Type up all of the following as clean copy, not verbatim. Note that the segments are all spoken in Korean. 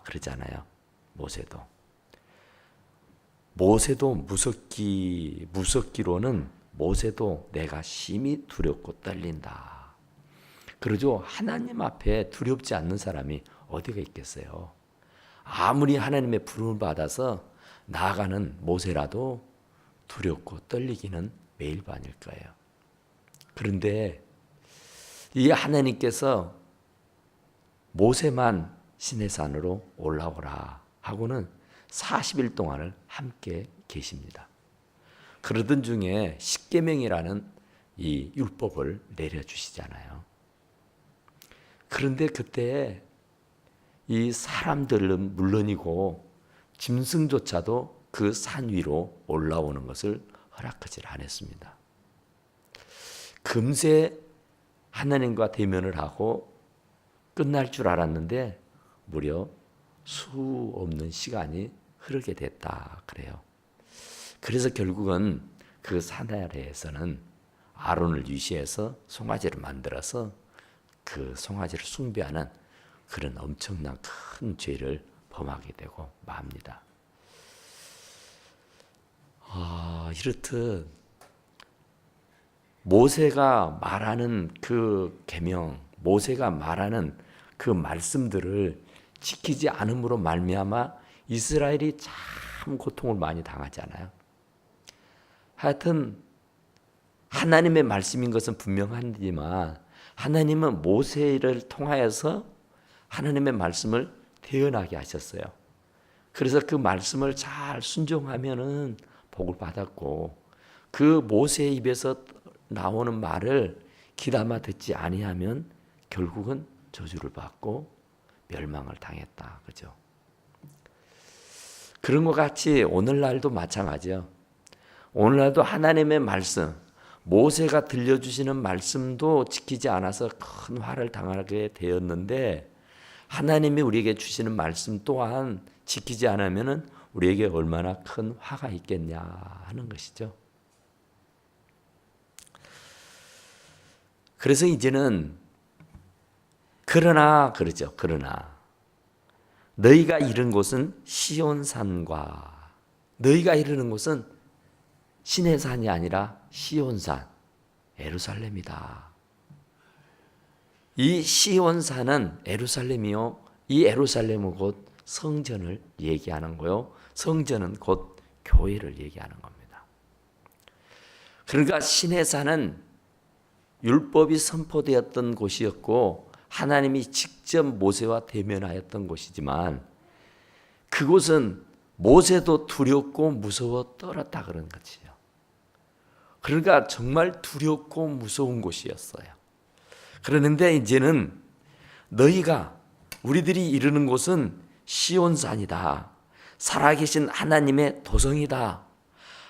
그러잖아요. 모세도 무섭기로는 모세도 내가 심히 두렵고 떨린다. 그러죠. 하나님 앞에 두렵지 않는 사람이 어디가 있겠어요. 아무리 하나님의 부름을 받아서 나아가는 모세라도 두렵고 떨리기는 매일반일 거예요. 그런데 이 하나님께서 모세만 시내산으로 올라오라 하고는 40일 동안을 함께 계십니다. 그러던 중에 십계명이라는 이 율법을 내려주시잖아요. 그런데 그때 이 사람들은 물론이고 짐승조차도 그 산 위로 올라오는 것을 허락하지 않았습니다. 금세 하나님과 대면을 하고 끝날 줄 알았는데 무려 수 없는 시간이 흐르게 됐다 그래요. 그래서 결국은 그 산 아래에서는 아론을 위시해서 송아지를 만들어서 그 송아지를 숭배하는 그런 엄청난 큰 죄를 범하게 되고 맙니다. 이렇듯 모세가 말하는 그 계명, 모세가 말하는 그 말씀들을 지키지 않음으로 말미암아 이스라엘이 참 고통을 많이 당하잖아요. 하여튼 하나님의 말씀인 것은 분명하지만 하나님은 모세를 통하여서 하나님의 말씀을 태어나게 하셨어요. 그래서 그 말씀을 잘 순종하면은 복을 받았고 그 모세의 입에서 나오는 말을 귀담아 듣지 아니하면 결국은 저주를 받고 멸망을 당했다. 그죠? 그런 것 같이 오늘날도 마찬가지요. 오늘날도 하나님의 말씀, 모세가 들려주시는 말씀도 지키지 않아서 큰 화를 당하게 되었는데 하나님이 우리에게 주시는 말씀 또한 지키지 않으면 우리에게 얼마나 큰 화가 있겠냐 하는 것이죠. 그래서 이제는 그러나 너희가 이른 곳은 시온산과 너희가 이르는 곳은 시내산이 아니라 시온산 예루살렘이다. 이 시온산은 예루살렘이요. 이 예루살렘은 곧 성전을 얘기하는 거요. 성전은 곧 교회를 얘기하는 겁니다. 그러니까 시내산은 율법이 선포되었던 곳이었고 하나님이 직접 모세와 대면하였던 곳이지만 그곳은 모세도 두렵고 무서워 떨었다 그런 것이죠. 그러니까 정말 두렵고 무서운 곳이었어요. 그러는데 이제는 너희가 우리들이 이르는 곳은 시온산이다. 살아계신 하나님의 도성이다.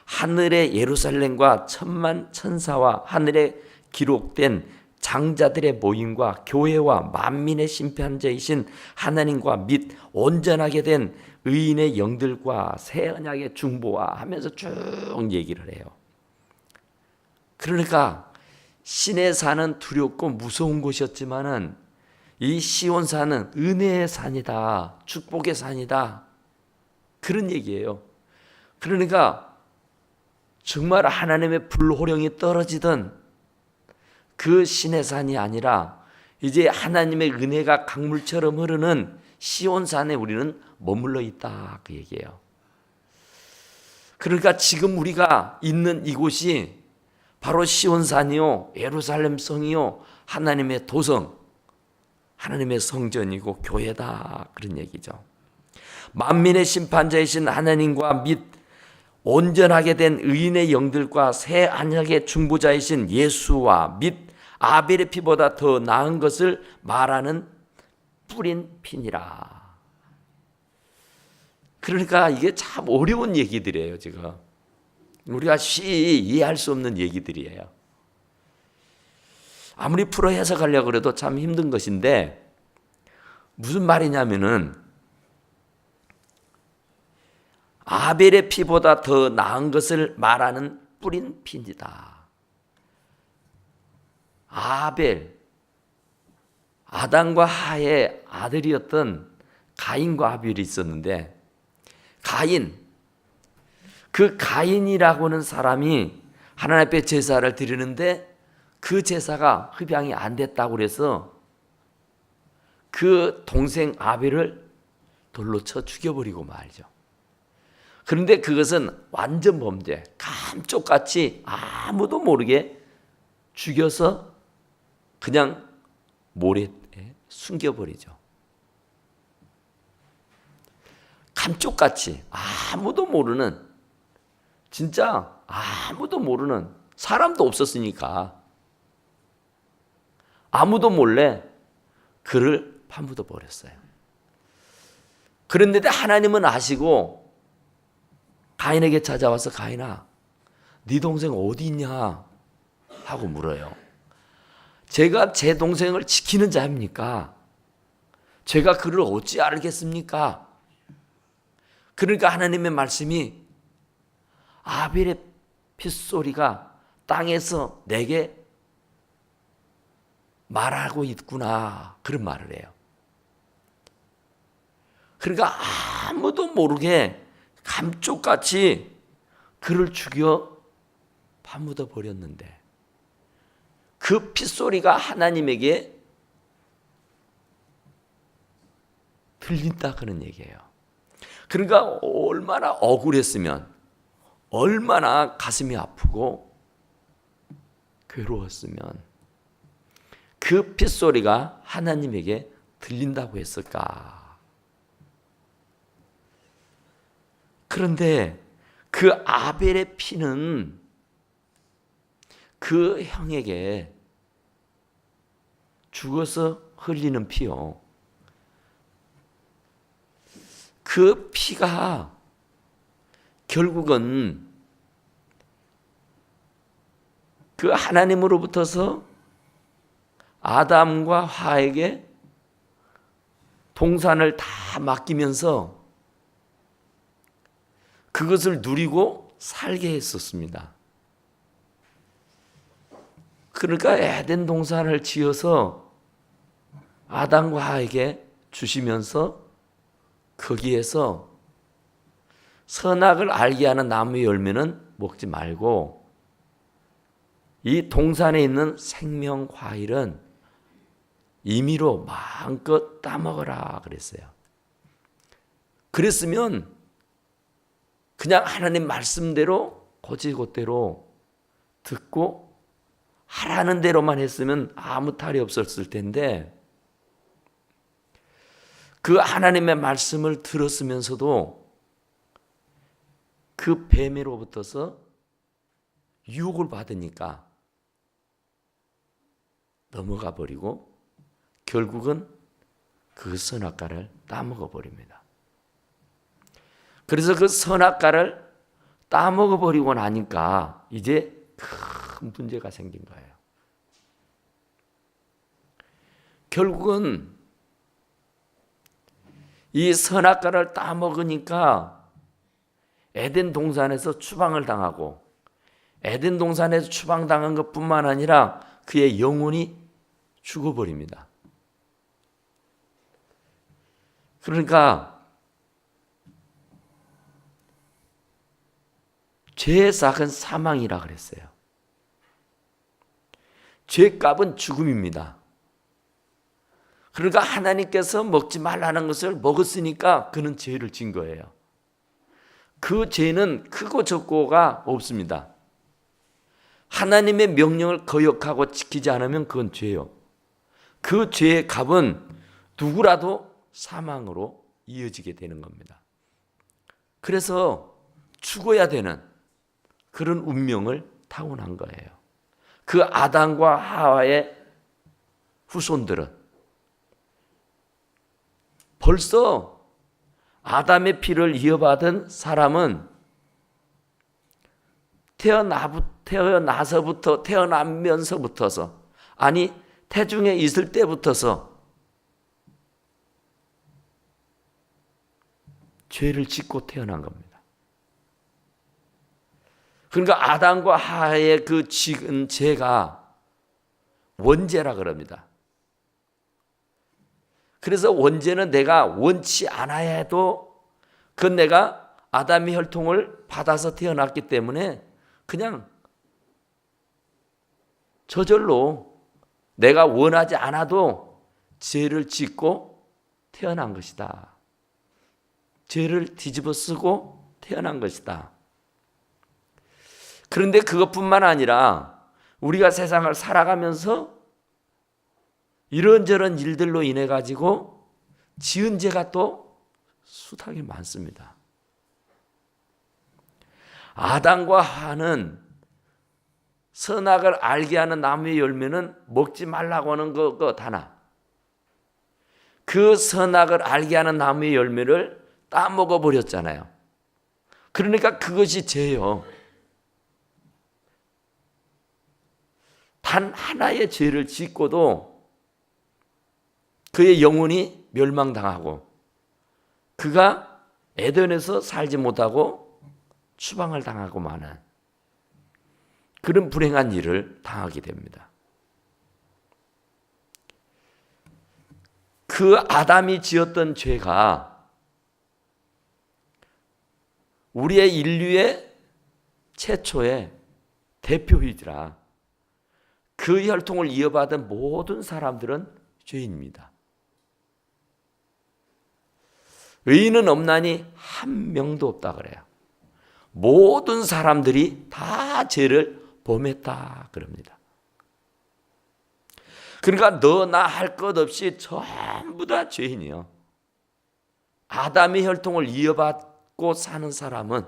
하늘의 예루살렘과 천만 천사와 하늘에 기록된 장자들의 모임과 교회와 만민의 심판자이신 하나님과 및 온전하게 된 의인의 영들과 새 언약의 중보와 하면서 쭉 얘기를 해요. 그러니까 시내산은 두렵고 무서운 곳이었지만은 이 시온산은 은혜의 산이다. 축복의 산이다. 그런 얘기예요. 그러니까 정말 하나님의 불호령이 떨어지던 그 시내산이 아니라 이제 하나님의 은혜가 강물처럼 흐르는 시온산에 우리는 머물러 있다 그 얘기예요. 그러니까 지금 우리가 있는 이곳이 바로 시온산이요 예루살렘 성이요 하나님의 도성 하나님의 성전이고 교회다 그런 얘기죠. 만민의 심판자이신 하나님과 및 온전하게 된 의인의 영들과 새 언약의 중보자이신 예수와 및 아벨의 피보다 더 나은 것을 말하는 뿌린 피니라. 그러니까 이게 참 어려운 얘기들이에요. 지금 우리가 쉽이 이해할 수 없는 얘기들이에요. 아무리 풀어 해석하려고 해도 참 힘든 것인데 무슨 말이냐면은 아벨의 피보다 더 나은 것을 말하는 뿌린 피니다. 아벨, 아담과 하의 아들이었던 가인과 아벨이 있었는데 그 가인이라고 하는 사람이 하나님 앞에 제사를 드리는데 그 제사가 흡양이 안 됐다고 그래서 그 동생 아벨을 돌로 쳐 죽여버리고 말이죠. 그런데 그것은 완전 범죄, 감쪽같이 아무도 모르게 죽여서 그냥 모래에 숨겨버리죠. 감쪽같이 아무도 모르는, 진짜 아무도 모르는, 사람도 없었으니까 아무도 몰래 그를 파묻어 버렸어요. 그런데 하나님은 아시고 가인에게 찾아와서 가인아, 네 동생 어디 있냐 하고 물어요. 제가 제 동생을 지키는 자입니까? 제가 그를 어찌 알겠습니까? 그러니까 하나님의 말씀이 아벨의 핏소리가 땅에서 내게 말하고 있구나, 그런 말을 해요. 그러니까 아무도 모르게 감쪽같이 그를 죽여 파묻어 버렸는데 그 핏소리가 하나님에게 들린다, 그런 얘기예요. 그러니까 얼마나 억울했으면, 얼마나 가슴이 아프고 괴로웠으면 그 핏소리가 하나님에게 들린다고 했을까. 그런데 그 아벨의 피는 그 형에게 죽어서 흘리는 피요. 그 피가 결국은 그 하나님으로부터서 아담과 하에게 동산을 다 맡기면서 그것을 누리고 살게 했었습니다. 그러니까 에덴 동산을 지어서 아담과 하에게 주시면서 거기에서 선악을 알게 하는 나무의 열매는 먹지 말고 이 동산에 있는 생명 과일은 임의로 마음껏 따먹어라 그랬어요. 그랬으면 그냥 하나님 말씀대로 곧이곧대로 듣고 하라는 대로만 했으면 아무 탈이 없었을 텐데 그 하나님의 말씀을 들었으면서도 그 뱀으로부터서 유혹을 받으니까 넘어가 버리고 결국은 그 선악과를 따먹어 버립니다. 그래서 그 선악과를 따먹어 버리고 나니까 이제 큰 문제가 생긴 거예요. 결국은 이 선악과를 따먹으니까 에덴 동산에서 추방을 당하고 에덴 동산에서 추방당한 것뿐만 아니라 그의 영혼이 죽어버립니다. 그러니까 죄의 삭은 사망이라 그랬어요. 죄값은 죽음입니다. 그러니까 하나님께서 먹지 말라는 것을 먹었으니까 그는 죄를 진 거예요. 그 죄는 크고 적고가 없습니다. 하나님의 명령을 거역하고 지키지 않으면 그건 죄요. 그 죄의 값은 누구라도 사망으로 이어지게 되는 겁니다. 그래서 죽어야 되는 그런 운명을 타고난 거예요. 그 아담과 하와의 후손들은 벌써 아담의 피를 이어받은 사람은 태어나면서부터서 아니 태중에 있을 때부터서 죄를 짓고 태어난 겁니다. 그러니까 아담과 하와의 그 지은 죄가 원죄라 그럽니다. 그래서 원죄는 내가 원치 않아야 해도 그건 내가 아담의 혈통을 받아서 태어났기 때문에 그냥 저절로 내가 원하지 않아도 죄를 짓고 태어난 것이다. 죄를 뒤집어 쓰고 태어난 것이다. 그런데 그것뿐만 아니라 우리가 세상을 살아가면서 이런저런 일들로 인해 가지고 지은 죄가 또 숱하게 많습니다. 아담과 하와는 선악을 알게 하는 나무의 열매는 먹지 말라고 하는 것 하나, 그 선악을 알게 하는 나무의 열매를 따먹어 버렸잖아요. 그러니까 그것이 죄요. 단 하나의 죄를 짓고도 그의 영혼이 멸망당하고 그가 에덴에서 살지 못하고 추방을 당하고 마는 그런 불행한 일을 당하게 됩니다. 그 아담이 지었던 죄가 우리의 인류의 최초의 대표이더라. 그 혈통을 이어받은 모든 사람들은 죄인입니다. 의인은 없나니 한 명도 없다 그래요. 모든 사람들이 다 죄를 범했다 그럽니다. 그러니까 너나 할 것 없이 전부 다 죄인이요. 아담의 혈통을 이어받고 사는 사람은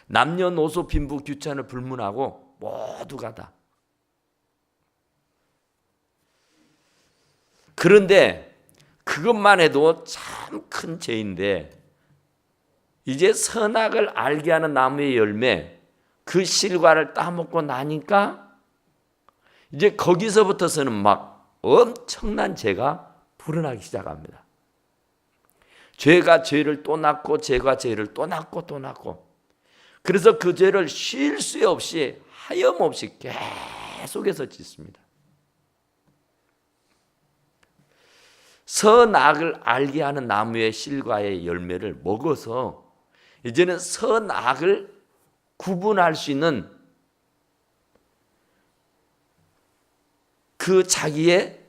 남녀노소 빈부 귀천을 불문하고 모두가 다. 그런데 그것만 해도 참 큰 죄인데 이제 선악을 알게 하는 나무의 열매 그 실과를 따먹고 나니까 이제 거기서부터서는 막 엄청난 죄가 불어나기 시작합니다. 죄가 죄를 또 낳고 죄가 죄를 또 낳고 또 낳고 그래서 그 죄를 쉴 새 없이 하염없이 계속해서 짓습니다. 선악을 알게 하는 나무의 실과의 열매를 먹어서 이제는 선악을 구분할 수 있는 그 자기의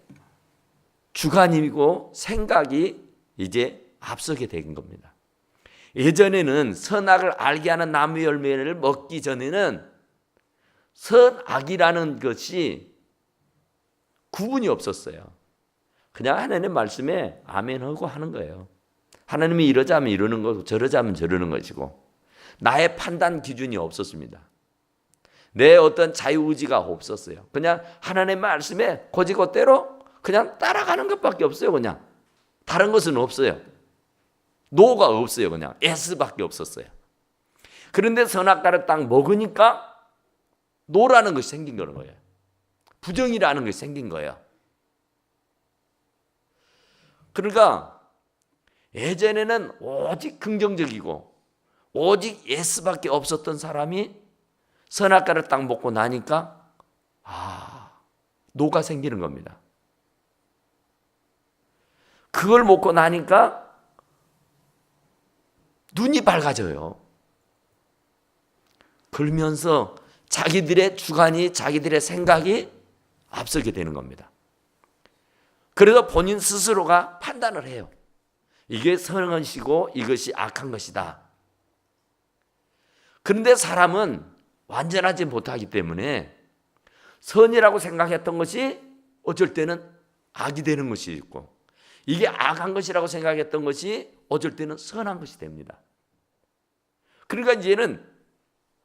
주관이고 생각이 이제 앞서게 된 겁니다. 예전에는 선악을 알게 하는 나무의 열매를 먹기 전에는 선악이라는 것이 구분이 없었어요. 그냥 하나님의 말씀에 아멘하고 하는 거예요. 하나님이 이러자면 이러는 거고 저러자면 저러는 것이고 나의 판단 기준이 없었습니다. 내 어떤 자유의지가 없었어요. 그냥 하나님의 말씀에 곧이곧대로 그냥 따라가는 것밖에 없어요. 그냥 다른 것은 없어요. 노가 없어요. 그냥 S밖에 없었어요. 그런데 선악과를 딱 먹으니까 노라는 것이 생긴 거예요. 부정이라는 것이 생긴 거예요. 그러니까 예전에는 오직 긍정적이고 오직 예스밖에 없었던 사람이 선악과를 딱 먹고 나니까 노가 생기는 겁니다. 그걸 먹고 나니까 눈이 밝아져요. 그러면서 자기들의 주관이 자기들의 생각이 앞서게 되는 겁니다. 그래서 본인 스스로가 판단을 해요. 이게 선한 것이고 이것이 악한 것이다. 그런데 사람은 완전하지 못하기 때문에 선이라고 생각했던 것이 어쩔 때는 악이 되는 것이 있고 이게 악한 것이라고 생각했던 것이 어쩔 때는 선한 것이 됩니다. 그러니까 이제는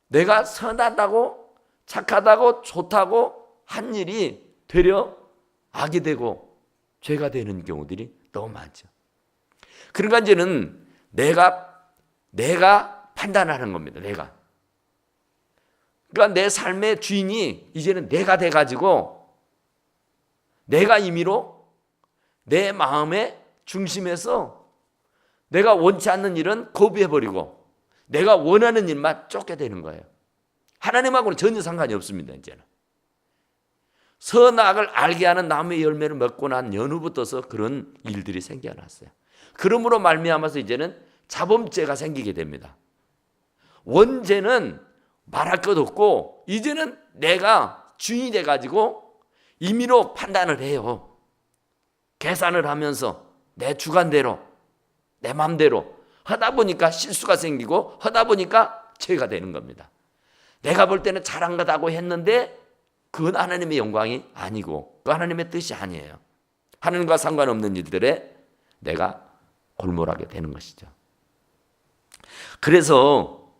내가 선하다고 착하다고 좋다고 한 일이 되려 악이 되고 죄가 되는 경우들이 너무 많죠. 그러니까 이제는 내가 판단하는 겁니다. 내가. 그러니까 내 삶의 주인이 이제는 내가 돼가지고 내가 임의로 내 마음의 중심에서 내가 원치 않는 일은 거부해버리고 내가 원하는 일만 쫓게 되는 거예요. 하나님하고는 전혀 상관이 없습니다. 이제는. 선악을 알게 하는 나무의 열매를 먹고 난 연후부터서 그런 일들이 생겨났어요. 그러므로 말미암아서 이제는 자범죄가 생기게 됩니다. 원죄는 말할 것 없고 이제는 내가 주인이 돼가지고 임의로 판단을 해요. 계산을 하면서 내 주관대로 내 마음대로 하다 보니까 실수가 생기고 하다 보니까 죄가 되는 겁니다. 내가 볼 때는 잘한 거다고 했는데 그건 하나님의 영광이 아니고 그 하나님의 뜻이 아니에요. 하나님과 상관없는 일들에 내가 골몰하게 되는 것이죠. 그래서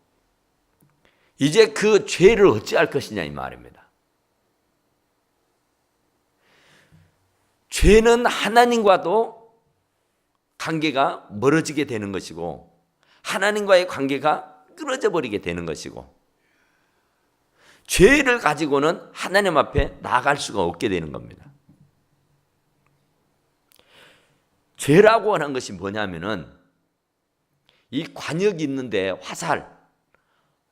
이제 그 죄를 어찌할 것이냐 이 말입니다. 죄는 하나님과도 관계가 멀어지게 되는 것이고 하나님과의 관계가 끊어져 버리게 되는 것이고 죄를 가지고는 하나님 앞에 나아갈 수가 없게 되는 겁니다. 죄라고 하는 것이 뭐냐면은 이 관역이 있는데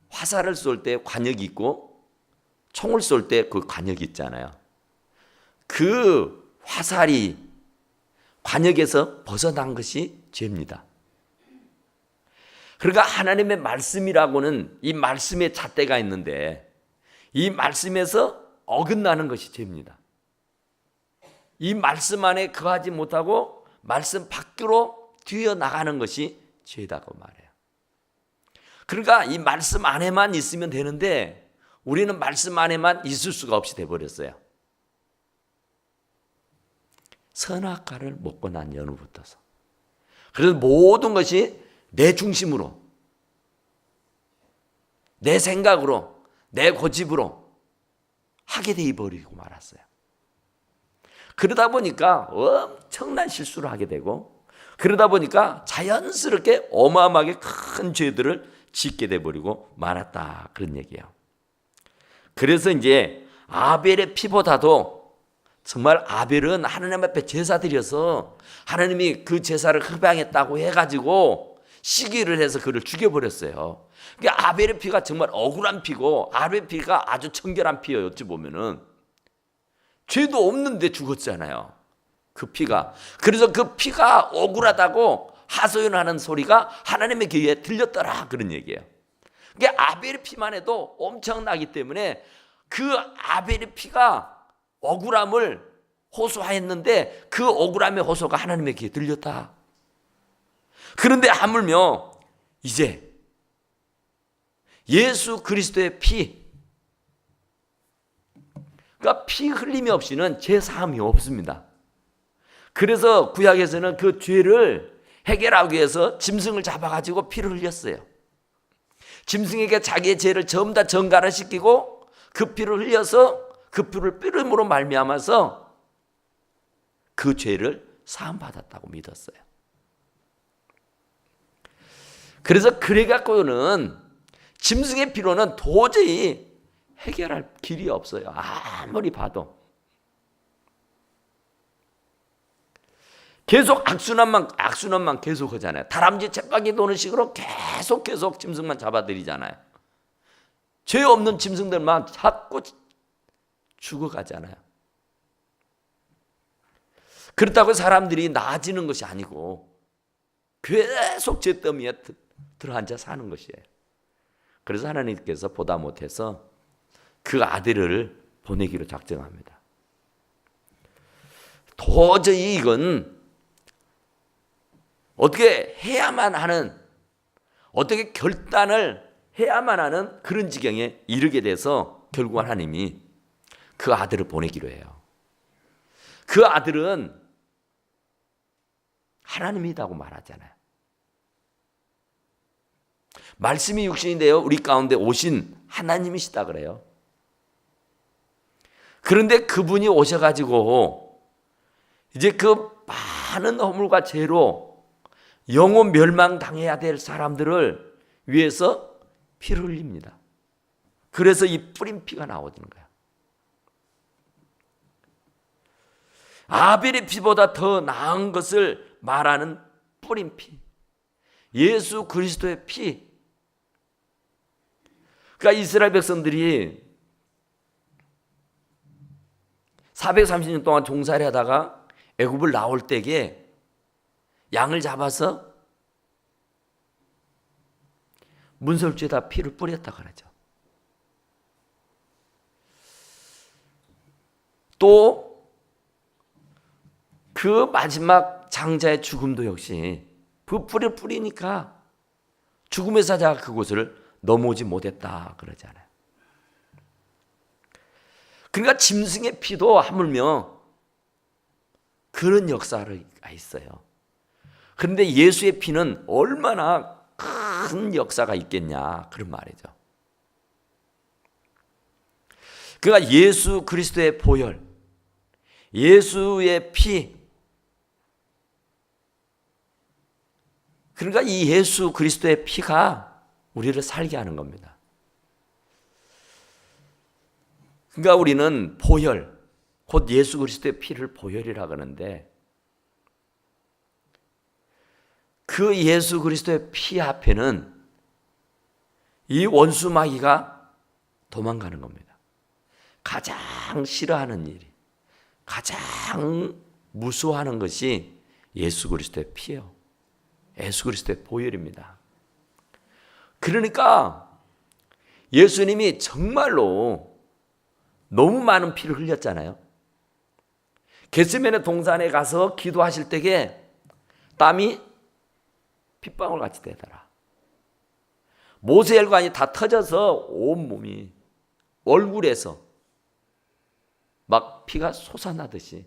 화살을 쏠 때 관역이 있고 총을 쏠 때 그 관역이 있잖아요. 그 화살이 관역에서 벗어난 것이 죄입니다. 그러니까 하나님의 말씀이라고는 이 말씀의 잣대가 있는데 이 말씀에서 어긋나는 것이 죄입니다. 이 말씀 안에 거하지 못하고 말씀 밖으로 뛰어나가는 것이 죄다고 말해요. 그러니까 이 말씀 안에만 있으면 되는데 우리는 말씀 안에만 있을 수가 없이 돼버렸어요. 선악과를 먹고 난 연후부터서. 그래서 모든 것이 내 중심으로, 내 생각으로, 내 고집으로 하게 되어버리고 말았어요. 그러다 보니까 엄청난 실수를 하게 되고 그러다 보니까 자연스럽게 어마어마하게 큰 죄들을 짓게 돼버리고 말았다 그런 얘기예요. 그래서 이제 아벨의 피보다도 정말 아벨은 하나님 앞에 제사 드려서 하나님이 그 제사를 흡양했다고 해가지고 시기를 해서 그를 죽여버렸어요. 그러니까 아벨의 피가 정말 억울한 피고 아벨의 피가 아주 청결한 피예요. 어찌 보면은 죄도 없는데 죽었잖아요. 그 피가. 그래서 그 피가 억울하다고 하소연하는 소리가 하나님의 귀에 들렸더라 그런 얘기예요. 그러니까 아벨의 피만 해도 엄청나기 때문에 그 아벨의 피가 억울함을 호소하였는데 그 억울함의 호소가 하나님의 귀에 들렸다. 그런데 하물며 이제 예수 그리스도의 피, 그러니까 피 흘림이 없이는 죄 사함이 없습니다. 그래서 구약에서는 그 죄를 해결하기 위해서 짐승을 잡아가지고 피를 흘렸어요. 짐승에게 자기의 죄를 전부 다 전가를 시키고 그 피를 흘려서 그 피를 뿌림으로 말미암아서 그 죄를 사함받았다고 믿었어요. 그래서 그래 갖고는 짐승의 피로는 도저히 해결할 길이 없어요. 아무리 봐도. 계속 악순환만 계속 하잖아요. 다람쥐 쳇바퀴 도는 식으로 계속 짐승만 잡아들이잖아요. 죄 없는 짐승들만 자꾸 죽어가잖아요. 그렇다고 사람들이 나아지는 것이 아니고 계속 죄더미에 들어앉아 사는 것이에요. 그래서 하나님께서 보다 못해서 그 아들을 보내기로 작정합니다. 도저히 이건 어떻게 해야만 하는, 어떻게 결단을 해야만 하는 그런 지경에 이르게 돼서 결국 하나님이 그 아들을 보내기로 해요. 그 아들은 하나님이라고 말하잖아요. 말씀이 육신이 되어 우리 가운데 오신 하나님이시다 그래요. 그런데 그분이 오셔가지고 이제 그 많은 허물과 죄로 영원 멸망당해야 될 사람들을 위해서 피를 흘립니다. 그래서 이 뿌린 피가 나오는 거야. 아벨의 피보다 더 나은 것을 말하는 뿌린 피, 예수 그리스도의 피. 그러니까 이스라엘 백성들이 430년 동안 종살이 하다가 애굽을 나올 때에 양을 잡아서 문설주에다 피를 뿌렸다 그러죠. 또 그 마지막 장자의 죽음도 역시 그 뿌리를 뿌리니까 죽음의 사자가 그곳을 넘어오지 못했다 그러잖아요. 그러니까 짐승의 피도 하물며 그런 역사가 있어요. 그런데 예수의 피는 얼마나 큰 역사가 있겠냐 그런 말이죠. 그러니까 예수 그리스도의 보혈, 예수의 피, 그러니까 이 예수 그리스도의 피가 우리를 살게 하는 겁니다. 그러니까 우리는 보혈, 곧 예수 그리스도의 피를 보혈이라고 하는데 그 예수 그리스도의 피 앞에는 이 원수 마귀가 도망가는 겁니다. 가장 싫어하는 일이, 가장 무서워하는 것이 예수 그리스도의 피예요. 예수 그리스도의 보혈입니다. 그러니까 예수님이 정말로 너무 많은 피를 흘렸잖아요. 겟세마네 동산에 가서 기도하실 때에 땀이 핏방울 같이 되더라. 모세 혈관이 다 터져서 온몸이 얼굴에서 막 피가 솟아나듯이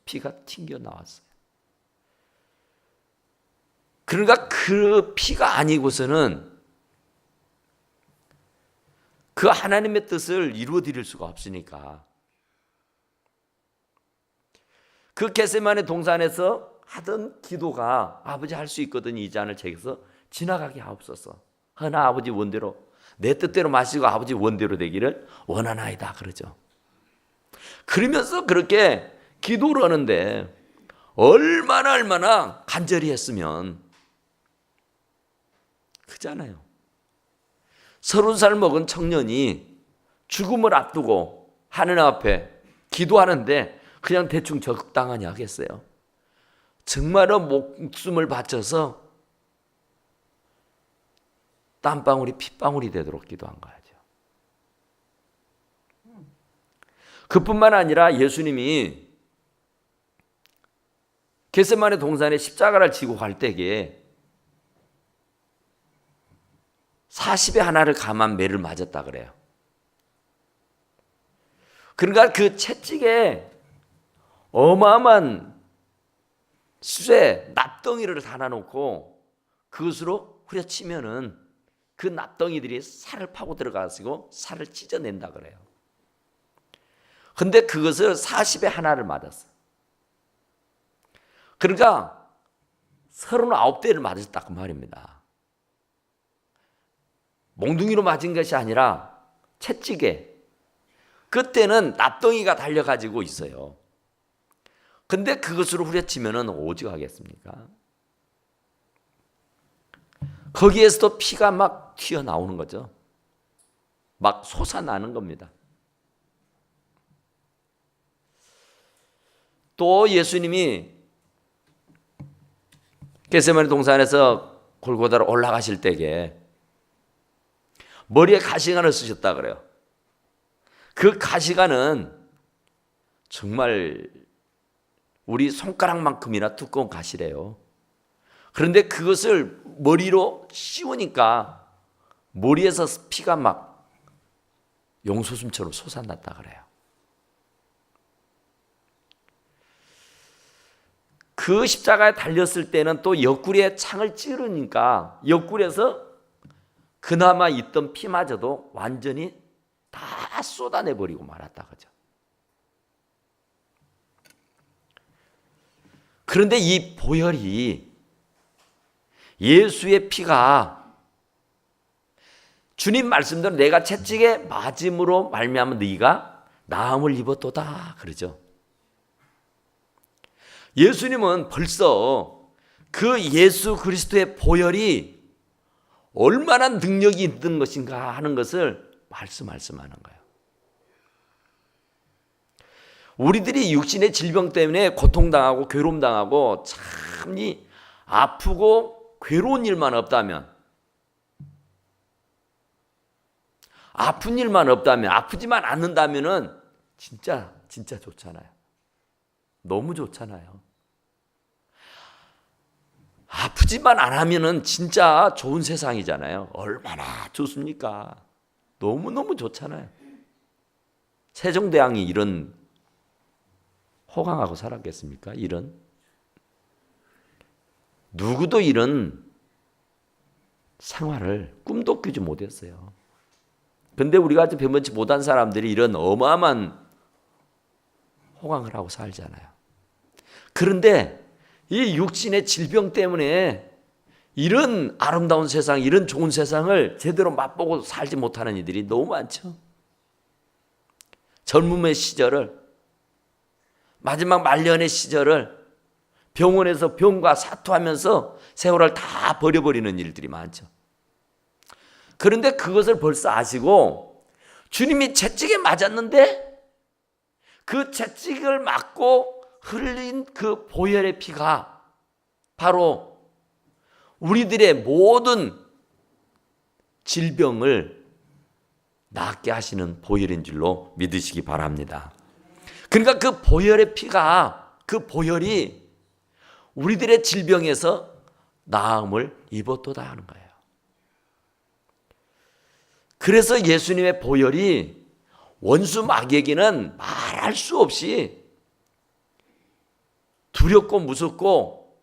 피가 튕겨 나왔어요. 그러니까 그 피가 아니고서는 그 하나님의 뜻을 이루어 드릴 수가 없으니까 그 겟세마네 동산에서 하던 기도가 아버지 할 수 있거든 이 잔을 제게서 지나가게 하옵소서. 허나 아버지 원대로 내 뜻대로 마시고 아버지 원대로 되기를 원하나이다 그러죠. 그러면서 그렇게 기도를 하는데 얼마나 간절히 했으면 그잖아요. 30살 먹은 청년이 죽음을 앞두고 하느님 앞에 기도하는데 그냥 대충 적당하니 하겠어요. 정말로 목숨을 바쳐서 땀방울이 핏방울이 되도록 기도한 거죠. 그뿐만 아니라 예수님이 겟세마네 동산에 십자가를 지고 갈 때에 40에 하나를 감한 매를 맞았다 그래요. 그러니까 그 채찍에 어마어마한 쇠 납덩이를 달아놓고 그것으로 후려치면은 그 납덩이들이 살을 파고 들어가시고 살을 찢어낸다 그래요. 근데 그것을 40에 하나를 맞았어. 그러니까 39대를 맞았다 그 말입니다. 몽둥이로 맞은 것이 아니라 채찍에 그때는 납덩이가 달려가지고 있어요. 근데 그것으로 후려치면은 오죽하겠습니까? 거기에서도 피가 막 튀어나오는 거죠. 막 솟아나는 겁니다. 또 예수님이 겟세마네 동산에서 골고다로 올라가실 때에 머리에 가시관을 쓰셨다 그래요. 그 가시관은 정말 우리 손가락만큼이나 두꺼운 가시래요. 그런데 그것을 머리로 씌우니까 머리에서 피가 막 용솟음처럼 솟아났다 그래요. 그 십자가에 달렸을 때는 또 옆구리에 창을 찌르니까 옆구리에서 그나마 있던 피마저도 완전히 다 쏟아내버리고 말았다 그죠. 그런데 이 보혈이 예수의 피가 주님 말씀대로 내가 채찍에 맞음으로 말미암아 네가 나음을 입었도다 그러죠. 예수님은 벌써 그 예수 그리스도의 보혈이 얼마나 능력이 있는 것인가 하는 것을 말씀하는 거예요. 우리들이 육신의 질병 때문에 고통당하고 괴로움당하고 참이 아프고 괴로운 일만 없다면, 아픈 일만 없다면, 아프지만 않는다면은 진짜 좋잖아요. 너무 좋잖아요. 아프지만 안 하면은 진짜 좋은 세상이잖아요. 얼마나 좋습니까? 너무너무 좋잖아요. 세종대왕이 이런 호강하고 살았겠습니까? 이런 누구도 이런 생활을 꿈도 꾸지 못했어요. 근데 우리 같이 변변치 못한 사람들이 이런 어마어마한 호강을 하고 살잖아요. 그런데 이 육신의 질병 때문에 이런 아름다운 세상, 이런 좋은 세상을 제대로 맛보고 살지 못하는 이들이 너무 많죠. 젊음의 시절을, 마지막 말년의 시절을 병원에서 병과 사투하면서 세월을 다 버려버리는 일들이 많죠. 그런데 그것을 벌써 아시고 주님이 채찍에 맞았는데 그 채찍을 맞고 흘린 그 보혈의 피가 바로 우리들의 모든 질병을 낫게 하시는 보혈인 줄로 믿으시기 바랍니다. 그러니까 그 보혈의 피가, 그 보혈이 우리들의 질병에서 나음을 입었도다 하는 거예요. 그래서 예수님의 보혈이 원수 마귀에게는 말할 수 없이 두렵고 무섭고,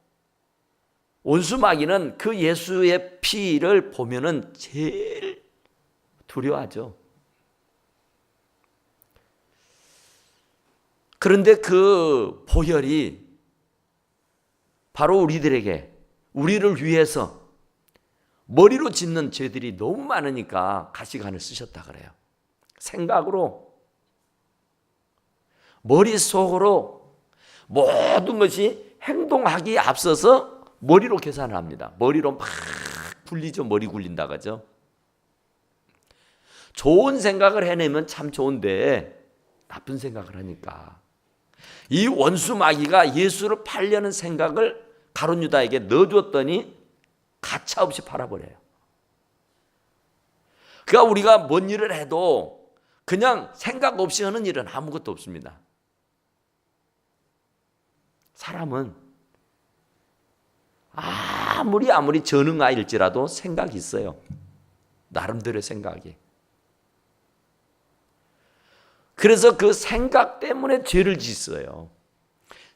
원수 마귀는 그 예수의 피를 보면은 제일 두려워하죠. 그런데 그 보혈이 바로 우리들에게, 우리를 위해서 머리로 짓는 죄들이 너무 많으니까 가시관을 쓰셨다 그래요. 생각으로, 머릿속으로 모든 것이 행동하기에 앞서서 머리로 계산을 합니다. 머리로 막 굴리죠. 머리 굴린다 그러죠. 좋은 생각을 해내면 참 좋은데 나쁜 생각을 하니까 이 원수 마귀가 예수를 팔려는 생각을 가룟 유다에게 넣어줬더니 가차없이 팔아버려요. 그러니까 우리가 뭔 일을 해도 그냥 생각 없이 하는 일은 아무것도 없습니다. 사람은 아무리 전능아일지라도 생각이 있어요. 나름대로의 생각이. 그래서 그 생각 때문에 죄를 짓어요.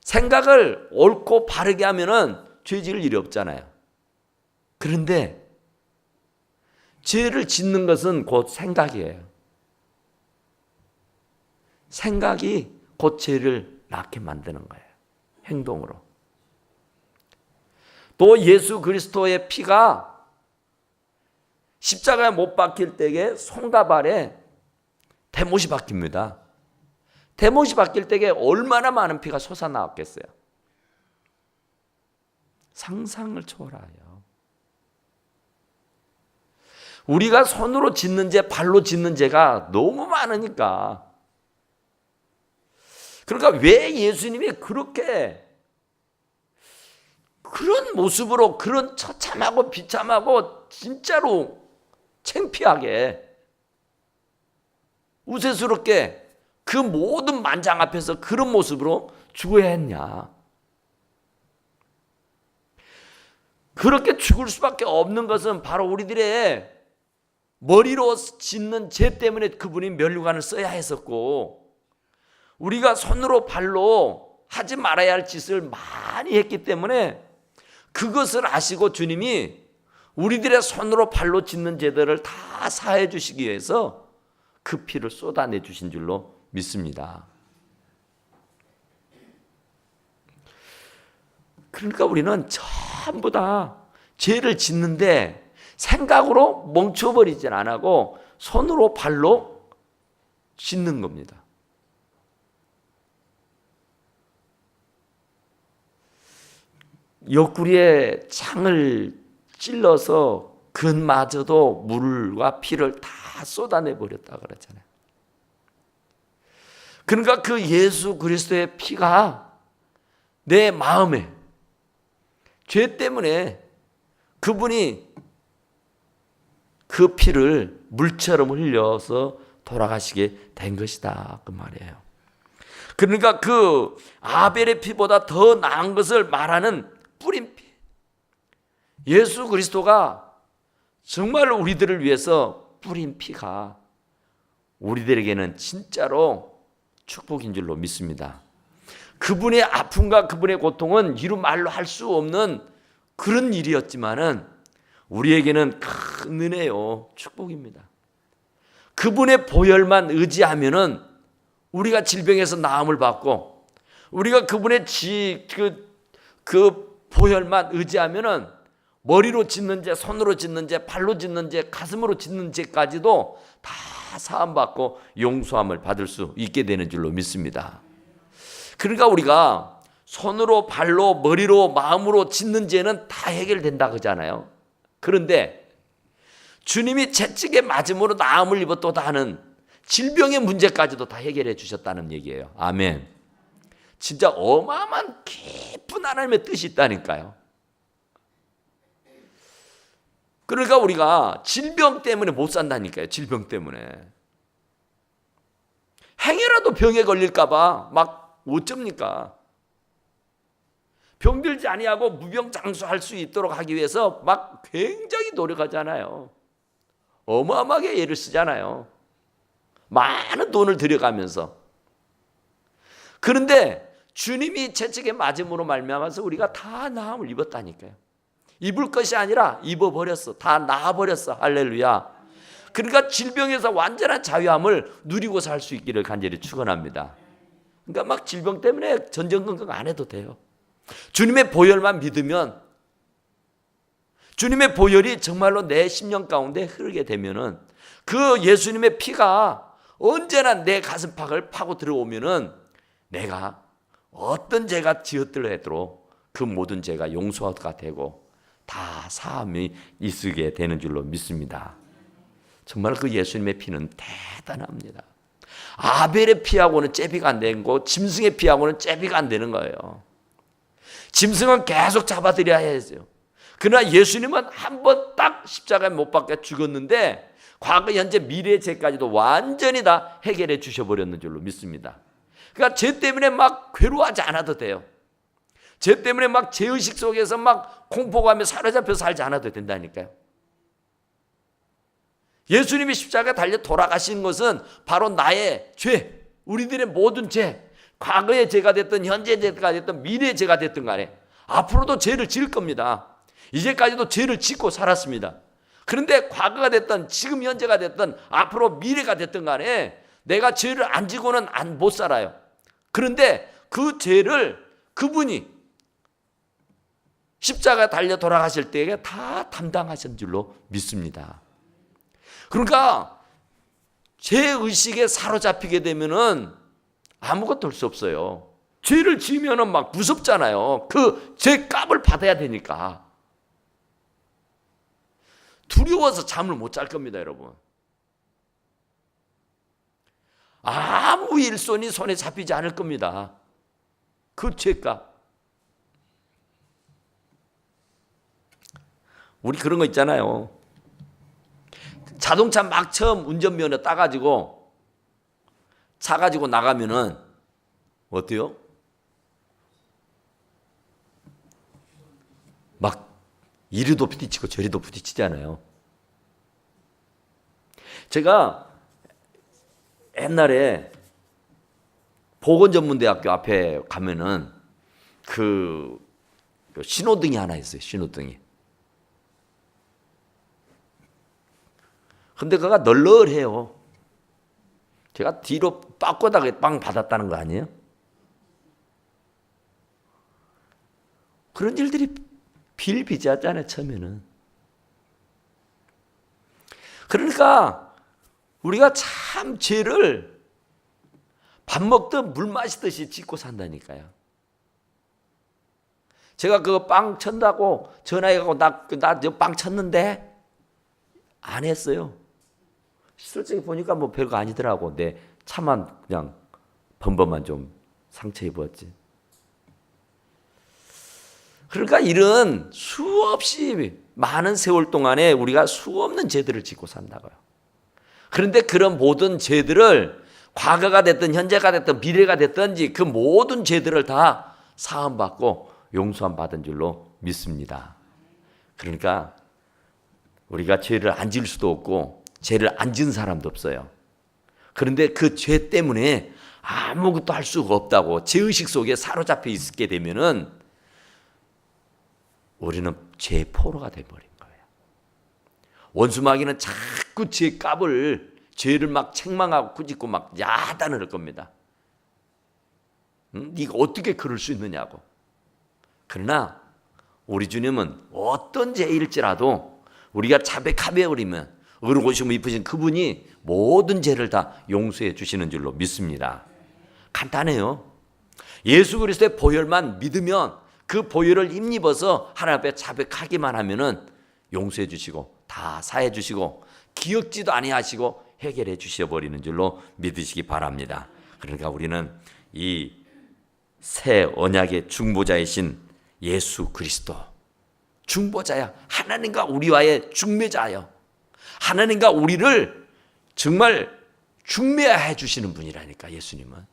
생각을 옳고 바르게 하면은 죄 지을 일이 없잖아요. 그런데 죄를 짓는 것은 곧 생각이에요. 생각이 곧 죄를 낳게 만드는 거예요. 행동으로. 또 예수 그리스도의 피가 십자가에 못 박힐 때에 손과 발에 대못이 박힙니다. 대못이 박힐 때에 얼마나 많은 피가 솟아나왔겠어요. 상상을 초월해요. 우리가 손으로 짓는 죄, 발로 짓는 죄가 너무 많으니까. 그러니까 왜 예수님이 그렇게 그런 모습으로, 그런 처참하고 비참하고 진짜로 창피하게 우세스럽게 그 모든 만장 앞에서 그런 모습으로 죽어야 했냐. 그렇게 죽을 수밖에 없는 것은 바로 우리들의 머리로 짓는 죄 때문에 그분이 면류관을 써야 했었고, 우리가 손으로 발로 하지 말아야 할 짓을 많이 했기 때문에 그것을 아시고 주님이 우리들의 손으로 발로 짓는 죄들을 다 사해 주시기 위해서 그 피를 쏟아내 주신 줄로 믿습니다. 그러니까 우리는 전부 다 죄를 짓는데 생각으로 멈춰버리진 않고 손으로 발로 짓는 겁니다. 옆구리에 창을 찔러서 그마저도 물과 피를 다 쏟아내 버렸다 그랬잖아요. 그러니까 그 예수 그리스도의 피가 내 마음에 죄 때문에 그분이 그 피를 물처럼 흘려서 돌아가시게 된 것이다 그 말이에요. 그러니까 그 아벨의 피보다 더 나은 것을 말하는 뿌린 피, 예수 그리스도가 정말 우리들을 위해서 뿌린 피가 우리들에게는 진짜로 축복인 줄로 믿습니다. 그분의 아픔과 그분의 고통은 이루 말로 할 수 없는 그런 일이었지만은 우리에게는 큰 은혜요, 축복입니다. 그분의 보혈만 의지하면은 우리가 질병에서 나음을 받고, 우리가 그분의 그 보혈만 의지하면은 머리로 짓는 죄, 손으로 짓는 죄, 발로 짓는 죄, 가슴으로 짓는 죄까지도 다 사함받고 용서함을 받을 수 있게 되는 줄로 믿습니다. 그러니까 우리가 손으로, 발로, 머리로, 마음으로 짓는 죄는 다 해결된다 그러잖아요. 그런데 주님이 채찍에 맞음으로 나음을 입었도다 하는 질병의 문제까지도 다 해결해 주셨다는 얘기예요. 아멘. 진짜 어마어마한 깊은 하나님의 뜻이 있다니까요. 그러니까 우리가 질병 때문에 못 산다니까요. 질병 때문에. 행여라도 병에 걸릴까 봐 막 어쩝니까? 병들지 아니하고 무병장수할 수 있도록 하기 위해서 막 굉장히 노력하잖아요. 어마어마하게 애를 쓰잖아요. 많은 돈을 들여가면서. 그런데 주님이 채찍에 맞음으로 말미암아서 우리가 다 나음을 입었다니까요. 입을 것이 아니라 입어버렸어. 다 나아버렸어. 할렐루야. 그러니까 질병에서 완전한 자유함을 누리고 살 수 있기를 간절히 축원합니다. 그러니까 막 질병 때문에 전전긍긍 안 해도 돼요. 주님의 보혈만 믿으면, 주님의 보혈이 정말로 내 심령 가운데 흐르게 되면은 그 예수님의 피가 언제나 내 가슴팍을 파고 들어오면은 내가 어떤 죄가 지었더라도 그 모든 죄가 용서가 되고 다 사함이 있게 되는 줄로 믿습니다. 정말 그 예수님의 피는 대단합니다. 아벨의 피하고는 잽이가 안 되는 거, 짐승의 피하고는 잽이가 안 되는 거예요. 짐승은 계속 잡아들여야 해요. 그러나 예수님은 한 번 딱 십자가에 못 박혀 죽었는데 과거, 현재, 미래의 죄까지도 완전히 다 해결해 주셔버렸는 줄로 믿습니다. 그러니까 죄 때문에 막 괴로워하지 않아도 돼요. 죄 때문에 막 죄의식 속에서 막 공포감에 사로잡혀 살지 않아도 된다니까요. 예수님이 십자가에 달려 돌아가신 것은 바로 나의 죄, 우리들의 모든 죄, 과거의 죄가 됐든 현재의 죄가 됐든 미래의 죄가 됐든 간에 앞으로도 죄를 지을 겁니다. 이제까지도 죄를 짓고 살았습니다. 그런데 과거가 됐든 지금 현재가 됐든 앞으로 미래가 됐든 간에 내가 죄를 안 지고는 못 살아요. 그런데 그 죄를 그분이 십자가에 달려 돌아가실 때에 다 담당하신 줄로 믿습니다. 그러니까 죄의식에 사로잡히게 되면은 아무것도 할 수 없어요. 죄를 지으면은 막 무섭잖아요. 그 죄값을 받아야 되니까. 두려워서 잠을 못 잘 겁니다, 여러분. 아무 일손이 손에 잡히지 않을 겁니다. 그 죄값. 우리 그런 거 있잖아요. 자동차 막 처음 운전면허 따가지고 차 가지고 나가면은 어때요? 막 이리도 부딪히고 저리도 부딪히잖아요. 제가 옛날에 보건전문대학교 앞에 가면은 그 신호등이 하나 있어요. 신호등이. 근데 그가 널널해요. 제가 뒤로 빠꾸다가 빵 받았다는 거 아니에요? 그런 일들이 비일비재하잖아요, 처음에는. 그러니까 우리가 참 죄를 밥 먹듯 물 마시듯이 짓고 산다니까요. 제가 그거 빵 쳤다고 전화해가고 나 빵 쳤는데 안 했어요. 솔직히 보니까 뭐 별거 아니더라고. 내 차만 그냥 범범만 좀 상처 입었지. 그러니까 이런 수없이 많은 세월 동안에 우리가 수없는 죄들을 짓고 산다고요. 그런데 그런 모든 죄들을 과거가 됐든 현재가 됐든 미래가 됐든지 그 모든 죄들을 다 사함받고 용서함 받은 줄로 믿습니다. 그러니까 우리가 죄를 안 지을 수도 없고 죄를 안 지은 사람도 없어요. 그런데 그 죄 때문에 아무것도 할 수가 없다고 죄의식 속에 사로잡혀 있게 되면은 우리는 죄의 포로가 돼버린 거예요. 원수마귀는 자꾸 죄 값을 죄를 막 책망하고 꾸짖고 막 야단을 할 겁니다. 네가 어떻게 그럴 수 있느냐고. 그러나 우리 주님은 어떤 죄일지라도 우리가 자백하며 버리면 의로우시고 이쁘신 그분이 모든 죄를 다 용서해 주시는 줄로 믿습니다. 간단해요. 예수 그리스도의 보혈만 믿으면 그 보혈을 힘입어서 하나님 앞에 자백하기만 하면은 용서해 주시고 다 사해 주시고 기억지도 아니하시고 해결해 주셔버리는 줄로 믿으시기 바랍니다. 그러니까 우리는 이 새 언약의 중보자이신 예수 그리스도, 중보자야, 하나님과 우리와의 중매자요, 하나님과 우리를 정말 중매해 주시는 분이라니까. 예수님은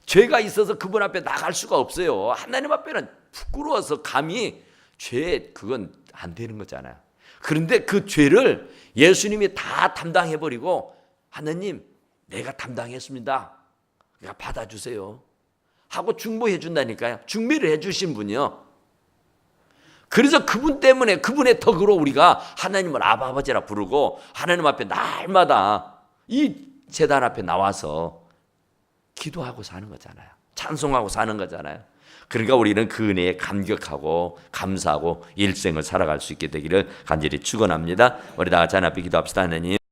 죄가 있어서 그분 앞에 나갈 수가 없어요. 하나님 앞에는 부끄러워서 감히 죄 그건 안 되는 거잖아요. 그런데 그 죄를 예수님이 다 담당해버리고 하나님 내가 담당했습니다, 내가 받아주세요 하고 중보해 준다니까요. 중매를 해주신 분이요. 그래서 그분 때문에 그분의 덕으로 우리가 하나님을 아버지라 부르고 하나님 앞에 날마다 이 제단 앞에 나와서 기도하고 사는 거잖아요. 찬송하고 사는 거잖아요. 그러니까 우리는 그 은혜에 감격하고 감사하고 일생을 살아갈 수 있게 되기를 간절히 축원합니다. 우리 다 같이 하나님 앞에 기도합시다. 하나님